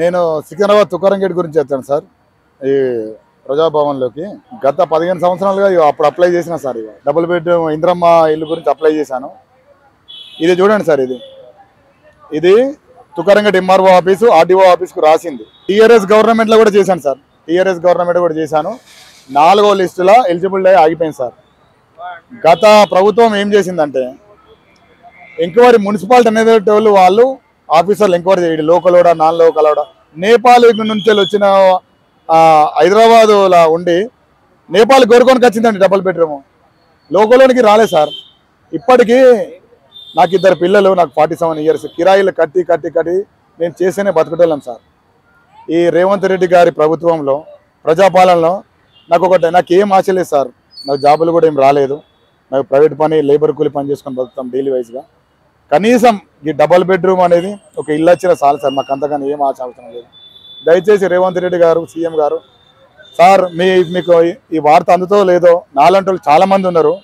నేను సికింద్రాబాద్ తుకారం గేట్ గురించి చెప్తాను సార్. ఈ ప్రజాభవన్లోకి గత 15 సంవత్సరాలుగా అప్పుడు అప్లై చేసిన సార్. ఇక డబుల్ బెడ్రూమ్ ఇంద్రమ్మ ఇల్లు గురించి అప్లై చేశాను. ఇది చూడండి సార్, ఇది Tukaram gate MRO office RDO ఆఫీస్కు రాసింది. టీఆర్ఎస్ గవర్నమెంట్లో కూడా చేశాను సార్. టీఆర్ఎస్ గవర్నమెంట్ కూడా చేశాను. 4వ లిస్టులో ఎలిజిబుల్ అయ్యి ఆగిపోయింది సార్. గత ప్రభుత్వం ఏం చేసిందంటే ఎంక్వైరీ మున్సిపాలిటీ అనేది వాళ్ళు ఆఫీసర్లు ఎంక్వైరీ చేయండి, లోకలోడా నాన్ లోకలోడా. నేపాల్ నుంచి వచ్చిన హైదరాబాదులో ఉండి నేపాల్ కోరుకోనికి వచ్చిందండి డబుల్ బెడ్రూమ్. లోకలోనికి రాలేదు సార్. ఇప్పటికీ నాకు 2 పిల్లలు, నాకు 47 ఇయర్స్. కిరాయిలు కట్టి కట్టి కట్టి నేను చేస్తేనే బతుకుటోళ్ళం సార్. ఈ రేవంత్ రెడ్డి గారి ప్రభుత్వంలో ప్రజాపాలనలో నాకు ఏం ఆశ లేదు సార్. నాకు జాబులు కూడా ఏం రాలేదు. నాకు ప్రైవేట్ పని, లేబర్ కూలి పని చేసుకొని బతుకుతాం డైలీ వైజ్గా. కనీసం ఈ డబుల్ బెడ్రూమ్ అనేది ఒక ఇల్లు వచ్చినా చాలు సార్. మాకు అంతగానే ఏం ఆశ అవసరం లేదు. దయచేసి రేవంత్ రెడ్డి గారు, సీఎం గారు సార్, మీకు ఈ వార్త అందుతో లేదో, నాలంటి చాలామంది ఉన్నారు.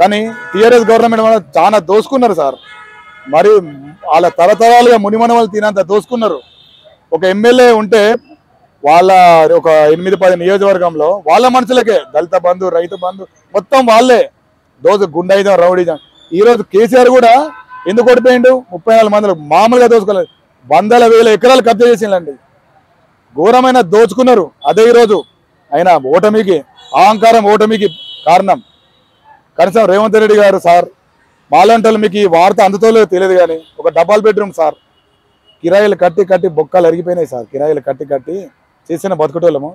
కానీ టీఆర్ఎస్ గవర్నమెంట్ వల్ల చాలా దోసుకున్నారు సార్. మరి వాళ్ళ తరతరాలుగా మునిమన వాళ్ళు తినంత దోసుకున్నారు. ఒక ఎమ్మెల్యే ఉంటే వాళ్ళ ఒక 8-10 నియోజకవర్గంలో వాళ్ళ మనుషులకే దళిత బంధు, రైతు బంధు మొత్తం వాళ్ళే గుండాయిజం, రౌడీజం. ఈరోజు కేసీఆర్ కూడా ఎందుకు ఓడిపోయిండు? 34 మందిలో మామూలుగా దోచుకోలేదు. 100,000 ఎకరాలు కబ్జా చేసిందండి. ఘోరమైన దోచుకున్నారు. అదే ఈరోజు అయినా ఓటమికి, అహంకారం ఓటమికి కారణం. కనీసం రేవంత్ రెడ్డి గారు సార్, మాలంటలు మీకు ఈ వార్త అందుతోలేదో తెలియదు కానీ ఒక డబల్ బెడ్రూమ్ సార్, కిరాయిలు కట్టి కట్టి బొక్కలు అరిగిపోయినాయి సార్. కిరాయిలు కట్టి కట్టి చేసిన బతుకుటోళ్ళము.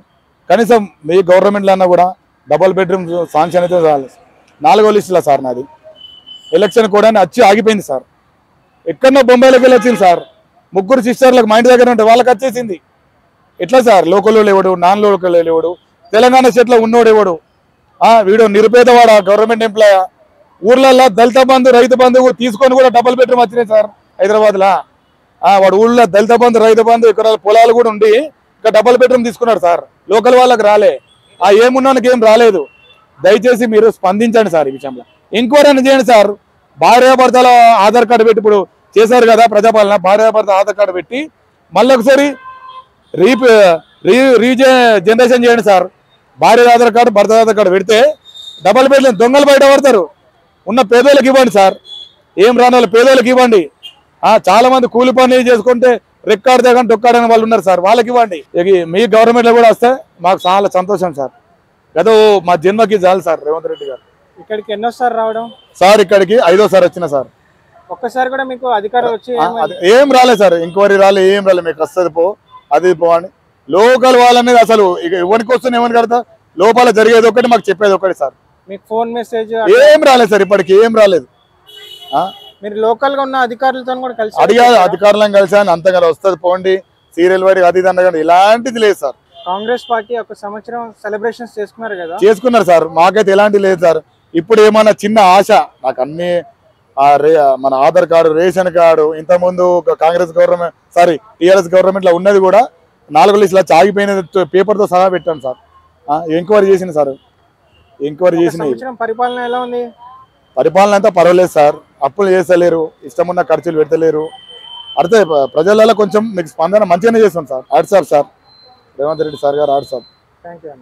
కనీసం మీ గవర్నమెంట్లో అన్నా కూడా డబల్ బెడ్రూమ్ శాంక్షన్ అయితే 4వ లిస్టులో సార్. నాది ఎలక్షన్ కూడా వచ్చి ఆగిపోయింది సార్. ఎక్కడో బొంబాయిలోకి వెళ్ళి వచ్చింది సార్. 3 సిస్టర్లకు మా ఇంటి దగ్గర ఉంటే వాళ్ళకి వచ్చేసింది. ఎట్లా సార్? లోకల్లో లేవాడు, నాన్ లోకల్లో లేవాడు, తెలంగాణ స్టేట్లో ఉన్నోడు ఎవడు? వీడు నిరుపేదవాడ, గవర్నమెంట్ ఎంప్లాయ్. ఊర్లల్లో దళిత బంధు, రైతు బంధు తీసుకొని కూడా డబుల్ బెడ్రూమ్ వచ్చినాయి సార్ హైదరాబాద్లో. వాడు ఊళ్ళో దళిత బంధు, రైతు బంధు, ఇక్కడ పొలాలు కూడా ఉండి ఇక్కడ డబుల్ బెడ్రూమ్ తీసుకున్నాడు సార్. లోకల్ వాళ్ళకి రాలే, ఏమున్నానికి ఏం రాలేదు. దయచేసి మీరు స్పందించండి సార్. ఈ విషయంలో ఎంక్వైరీ అని చేయండి సార్. భార్యాభర్తల ఆధార్ కార్డు పెట్టి ఇప్పుడు చేశారు కదా ప్రజాపాలన, భార్యాభర్త ఆధార్ కార్డు పెట్టి మళ్ళీ ఒకసారి జనరేషన్ చేయండి సార్. భార్య ఆధార్ కార్డు, భర్త ఆధార్ కార్డు పెడితే డబల్ బెడ్రూమ్ దొంగలు బయట పడతారు. ఉన్న పేదోళ్ళకి ఇవ్వండి సార్. ఏం రాని వాళ్ళు పేదోళ్ళకి ఇవ్వండి. చాలా మంది కూలి పని చేసుకుంటే రెక్కాడితే కానీ డొక్కాడని వాళ్ళు ఉన్నారు సార్, వాళ్ళకి ఇవ్వండి. మీ గవర్నమెంట్లో కూడా వస్తే మాకు చాలా సంతోషం సార్. ఏదో మా జన్మకి చాలు సార్. రేవంత్ రెడ్డి గారు ఇక్కడికి ఎన్నోసారి రావడం సార్? ఇక్కడికి 5వ సారి వచ్చిన సార్. ఒక్కసారి కూడా మీకు అధికారం వచ్చి ఏం రాలేదు సార్. ఎంక్వైరీ రాలేదు, ఏం రాలేదు. మీకు వస్తుంది పో, అది పో అని. లోకల్ వాళ్ళనేది అసలు ఇక ఎవరికి వస్తుంది, ఎవరికి కడతా, లోపల జరిగేది ఒకటి, మాకు చెప్పేది ఒకటి సార్. మీకు ఫోన్ మెసేజ్ ఏం రాలేదు సార్. ఇప్పటికి ఏం రాలేదు. మీరు లోకల్ గా ఉన్న అధికారులతో కూడా కలిసి అధికారులను కలిసాను. అంతగా వస్తుంది పోండి, సీరియల్ వైడ్ అది ఇది అన్నగా ఇలాంటిది లేదు సార్. కాంగ్రెస్ పార్టీ 1 సంవత్సరం సెలబ్రేషన్స్ చేసుకున్నారు కదా? చేసుకున్నారు సార్. మాకైతే ఎలాంటి లేదు సార్. ఇప్పుడు ఏమన్నా చిన్న ఆశ నాకు అన్ని మన ఆధార్ కార్డు, రేషన్ కార్డు ఇంతకుముందు కాంగ్రెస్ గవర్నమెంట్ టీఆర్ఎస్ గవర్నమెంట్ లో ఉన్నది కూడా 4వ లిస్టులో ఆగిపోయిన పేపర్తో సహా పెట్టాను సార్. ఎంక్వైరీ చేసిన సార్. ఎంక్వైరీ చేసిన పరిపాలన ఎలా ఉంది? పరిపాలన అంతా పర్వాలేదు సార్. అప్పులు చేస్తలేరు, ఇష్టమున్న ఖర్చులు పెడతలేరు. అడితే ప్రజలలో కొంచెం మీకు స్పందన మంచిగానే చేస్తాం సార్. ఆడ్సాబ్ సార్, రేవంత్ రెడ్డి సార్ గారు ఆడ్సాబ్. Thank you.